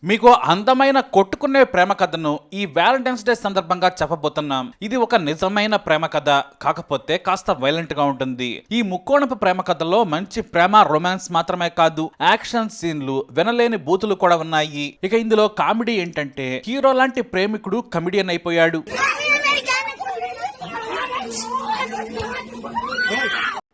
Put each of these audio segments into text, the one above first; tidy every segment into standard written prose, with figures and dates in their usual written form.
మీకు అందమైన కొట్టుకునే ప్రేమ కథను ఈ వ్యాలంటైన్స్ డే సందర్భంగా చెప్పబోతున్నాం. ఇది ఒక నిజమైన ప్రేమ కథ, కాకపోతే కాస్త వైలెంట్ గా ఉంటుంది. ఈ ముక్కోణపు ప్రేమ కథలో మంచి ప్రేమ రొమాన్స్ మాత్రమే కాదు, యాక్షన్ సీన్లు, వినలేని బూతులు కూడా ఉన్నాయి. ఇక ఇందులో కామెడీ ఏంటంటే హీరో లాంటి ప్రేమికుడు కమెడియన్ అయిపోయాడు.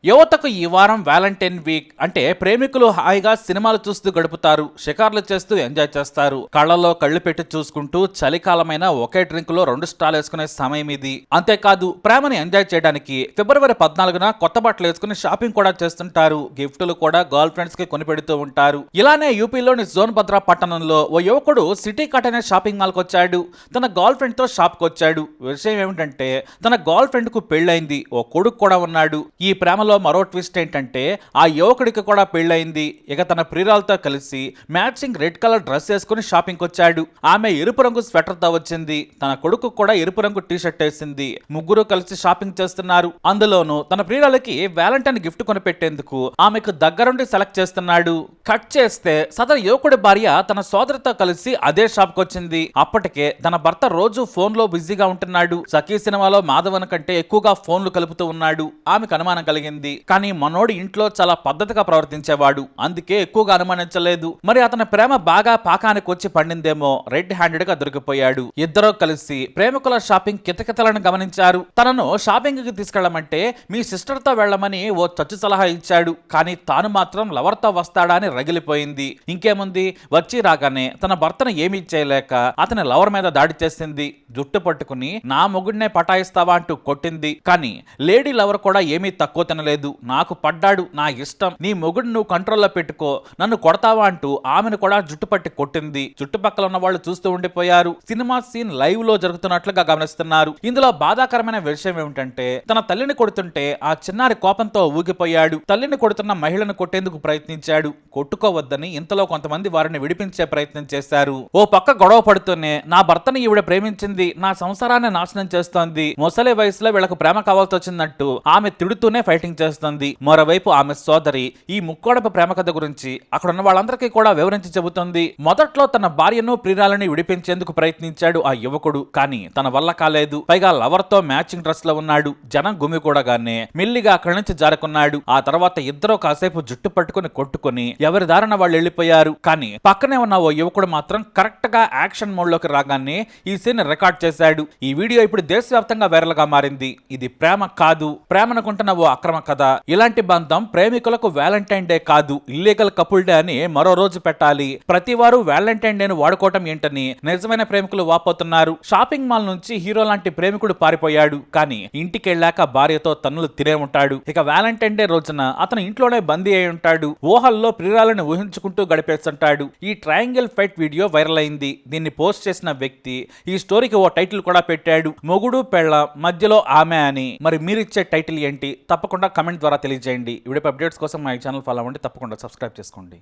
యువతకు ఈ వారం వ్యాలంటైన్ వీక్ అంటే ప్రేమికులు హాయిగా సినిమాలు చూస్తూ గడుపుతారు, షికార్లు చేస్తూ ఎంజాయ్ చేస్తారు. కళ్ళలో కళ్ళు పెట్టి చూసుకుంటూ చలికాలమైన ఒకే డ్రింక్ లో 2 స్టాల్ వేసుకునే సమయం ఇది. అంతేకాదు ప్రేమని ఎంజాయ్ చేయడానికి ఫిబ్రవరి 14న కొత్త బట్టలు వేసుకుని షాపింగ్ కూడా చేస్తుంటారు. గిఫ్టులు కూడా గర్ల్ ఫ్రెండ్స్ కి కొనిపెడుతూ ఉంటారు. ఇలానే యూపీలోని సోన్భద్ర పట్టణంలో ఓ యువకుడు సిటీ కట్ అనే షాపింగ్ మాల్ కు వచ్చాడు. తన గర్ల్ ఫ్రెండ్ తో షాప్ కు వచ్చాడు. విషయం ఏమిటంటే తన గర్ల్ ఫ్రెండ్ కు పెళ్ళైంది, ఓ కొడుకు కూడా ఉన్నాడు. ఈ ప్రేమలో మరో ట్విస్ట్ ఏంటంటే ఆ యువకుడికి కూడా పెళ్ళయింది. ఇక తన ప్రియురాలతో కలిసి మ్యాచింగ్ రెడ్ కలర్ డ్రెస్ వేసుకుని షాపింగ్ వచ్చాడు. ఆమె ఎరుపు రంగు స్వెటర్ తో వచ్చింది. తన కొడుకు కూడా ఎరుపు రంగు టీ షర్ట్ వేసింది. ముగ్గురు కలిసి షాపింగ్ చేస్తున్నారు. అందులోనూ తన ప్రియురాలకి వ్యాలంటైన్ గిఫ్ట్ కొనిపెట్టేందుకు ఆమెకు దగ్గరుండి సెలెక్ట్ చేస్తున్నాడు. కట్ చేస్తే సదరు యువకుడి భార్య తన సోదరితో కలిసి అదే షాప్ కు వచ్చింది. అప్పటికే తన భర్త రోజు ఫోన్ లో బిజీగా ఉంటున్నాడు. సఖీ సినిమాలో మాధవన్ కంటే ఎక్కువగా ఫోన్లు కలుపుతూ ఉన్నాడు. ఆమెకు అనుమానం కలిగింది. కానీ మనోడు ఇంట్లో చాలా పద్ధతిగా ప్రవర్తించేవాడు, అందుకే ఎక్కువగా అనుమానించలేదు. మరి అతని ప్రేమ బాగా పాకానికి వచ్చి పండిందేమో, రెడ్ హ్యాండెడ్ గా దొరికిపోయాడు. ఇద్దరూ కలిసి ప్రేమికుల షాపింగ్ కితకితలను గమనించారు. తనను షాపింగ్ కి తీసుకెళ్లమంటే మీ సిస్టర్ తో వెళ్లమని ఓ చచ్చు సలహా ఇచ్చాడు. కానీ తాను మాత్రం లవర్ తో వస్తాడా అని రగిలిపోయింది. ఇంకేముంది, వచ్చి రాగానే తన భర్తను ఏమీ చేయలేక అతని లవర్ మీద దాడి చేసింది. జుట్టు పట్టుకుని నా మొగుడినే పటాయిస్తావా అంటూ కొట్టింది. కానీ లేడీ లవర్ కూడా ఏమీ తక్కువ తినలేదు. నాకు పడ్డాడు, నా ఇష్టం, నీ మొగుడు నువ్వు కంట్రోల్లో పెట్టుకో, నన్ను కొడతావా అంటూ ఆమెను కూడా జుట్టు పట్టి కొట్టింది. చుట్టుపక్కల ఉన్న వాళ్ళు చూస్తూ ఉండిపోయారు. సినిమా సీన్ లైవ్ లో జరుగుతున్నట్లుగా గమనిస్తున్నారు. ఇందులో బాధాకరమైన విషయం ఏమిటంటే తన తల్లిని కొడుతుంటే ఆ చిన్నారి కోపంతో ఊగిపోయాడు. తల్లిని కొడుతున్న మహిళను కొట్టేందుకు ప్రయత్నించాడు. కొట్టుకోవద్దని ఇంతలో కొంతమంది వారిని విడిపించే ప్రయత్నం చేశారు. ఓ పక్క గొడవ పడుతూనే నా భర్తని ఈవిడ ప్రేమించింది, నా సంసారాన్ని నాశనం చేస్తోంది, ముసలి వయసులో వీళ్ళకు ప్రేమ కావాల్సి వచ్చిందంటూ ఆమె తిడుతూనే ఫైటింగ్ చేస్తుంది. మరోవైపు ఆమె సోదరి ఈ ముక్కోడపు ప్రేమ కథ గురించి అక్కడ ఉన్న వాళ్ళందరికీ కూడా వివరించి చెబుతుంది. మొదట్లో తన భార్యను ప్రియురాలని విడిపించేందుకు ప్రయత్నించాడు ఆ యువకుడు, కానీ తన వల్ల కాలేదు. పైగా లవర్ తో మ్యాచింగ్ డ్రెస్ లో ఉన్నాడు. జనం గుమికూడగానే మెల్లిగా అక్కడి నుంచి జారుకున్నాడు. ఆ తర్వాత ఇద్దరు కాసేపు జుట్టు పట్టుకుని కొట్టుకుని ఎవరి దారిన వాళ్ళు వెళ్లిపోయారు. కానీ పక్కనే ఉన్న ఓ యువకుడు మాత్రం కరెక్ట్ గా యాక్షన్ మోడ్ లోకి రాగానే ఈ సీన్ రికార్డ్ చేశాడు. ఈ వీడియో ఇప్పుడు దేశవ్యాప్తంగా వైరల్ గా మారింది. ఇది ప్రేమ కాదు, ప్రేమనుకుంటున్న ఓ అక్రమ కథ. ఇలాంటి బంధం ప్రేమికులకు వ్యాలంటైన్ డే కాదు, ఇల్లీగల్ కపుల్ డే అని మరో రోజు పెట్టాలి. ప్రతి వారు వ్యాలంటైన్ డే ను వాడుకోవటం ఏంటని నిజమైన ప్రేమికులు వాపోతున్నారు. షాపింగ్ మాల్ నుంచి హీరో లాంటి ప్రేమికుడు పారిపోయాడు, కానీ ఇంటికి వెళ్ళాక భార్యతో తన్నులు తినే ఉంటాడు. ఇక వ్యాలంటైన్ డే రోజున అతను ఇంట్లోనే బందీ అయి ఉంటాడు. ఊహల్లో ప్రియురాలను ఊహించుకుంటూ గడిపేస్తుంటాడు. ఈ ట్రయాంగిల్ ఫైట్ వీడియో వైరల్ అయింది. దీన్ని పోస్ట్ చేసిన వ్యక్తి ఈ స్టోరీకి ఓ టైటిల్ కూడా పెట్టాడు, మొగుడు పెళ్ళ మధ్యలో ఆమె అని. మరి మీరిచ్చే టైటిల్ ఏంటి? తప్పకుండా కమెంట్ ద్వారా తెలియజేయండి. వీడియో అప్డేట్స్ కోసం మా ఛానల్ ఫాలో అవ్వండి, తప్పకుండా సబ్స్క్రైబ్ చేసుకోండి.